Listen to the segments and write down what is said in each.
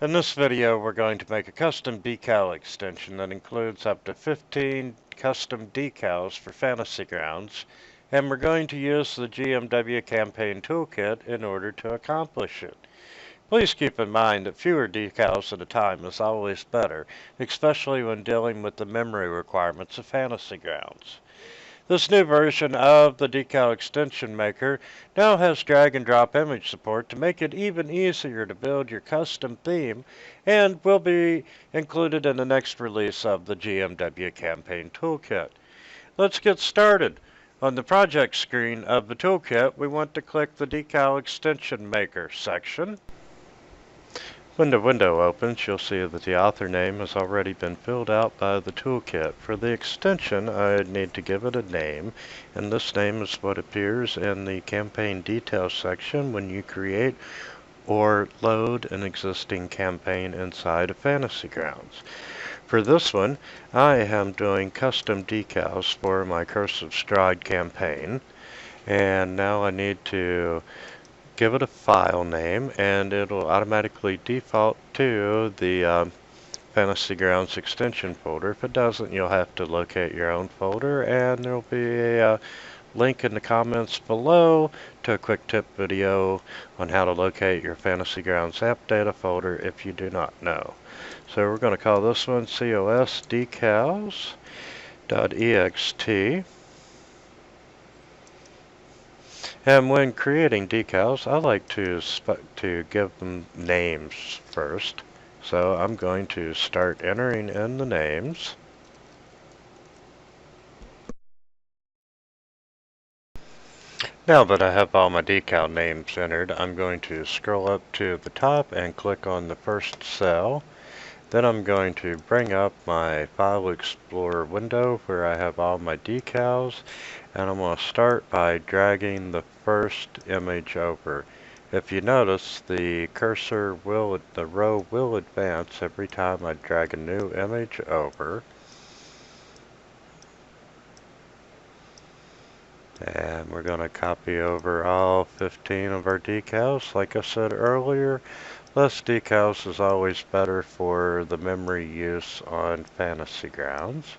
In this video, we're going to make a custom decal extension that includes up to 15 custom decals for Fantasy Grounds, and we're going to use the GMW campaign toolkit in order to accomplish it. Please keep in mind that fewer decals at a time is always better, especially when dealing with the memory requirements of Fantasy Grounds. This new version of the Decal extension maker now has drag and drop image support to make it even easier to build your custom theme, and will be included in the next release of the GMW campaign toolkit. Let's get started. On the project screen of the toolkit, we want to click the Decal extension maker section. When the window opens, you'll see that the author name has already been filled out by the toolkit. For the extension, I need to give it a name, and this name is what appears in the campaign details section when you create or load an existing campaign inside of Fantasy Grounds. For this one, I am doing custom decals for my Curse of Strahd campaign, and now I need to give it a file name, and it'll automatically default to the Fantasy Grounds extension folder. If it doesn't, you'll have to locate your own folder, and there'll be a link in the comments below to a quick tip video on how to locate your Fantasy Grounds APPDATA folder if you do not know. So we're going to call this one COS decals.ext. And when creating decals, I like to give them names first. So I'm going to start entering in the names. Now that I have all my decal names entered, I'm going to scroll up to the top and click on the first cell. Then I'm going to bring up my File Explorer window where I have all my decals, and I'm going to start by dragging the first image over. If you notice, the row will advance every time I drag a new image over. And we're going to copy over all 15 of our decals. Like I said earlier, less decals is always better for the memory use on Fantasy Grounds.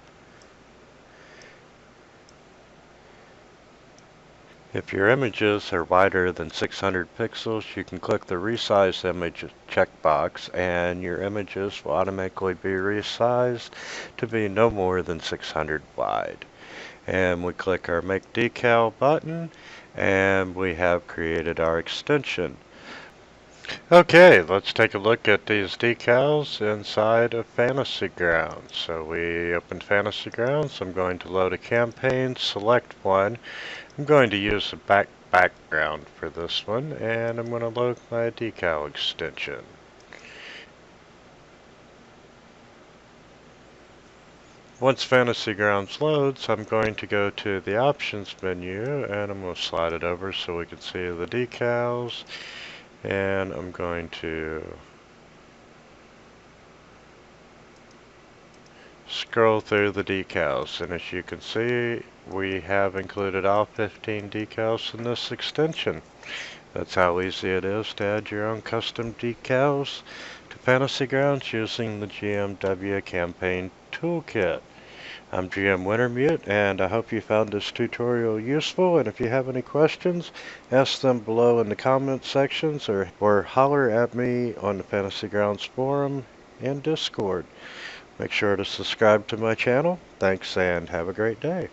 If your images are wider than 600 pixels, you can click the Resize Image checkbox, and your images will automatically be resized to be no more than 600 wide. And we click our Make Decal button, and we have created our extension. Okay, let's take a look at these decals inside of Fantasy Grounds. So we opened Fantasy Grounds. I'm going to load a campaign, select one. I'm going to use a background for this one, and I'm going to load my decal extension. Once Fantasy Grounds loads, I'm going to go to the Options menu, and I'm going to slide it over so we can see the decals. And I'm going to scroll through the decals, and as you can see, we have included all 15 decals in this extension. That's how easy it is to add your own custom decals to Fantasy Grounds using the GMW campaign toolkit. I'm GM Wintermute, and I hope you found this tutorial useful, and if you have any questions, ask them below in the comment sections, or holler at me on the Fantasy Grounds forum and Discord. Make sure to subscribe to my channel. Thanks, and have a great day.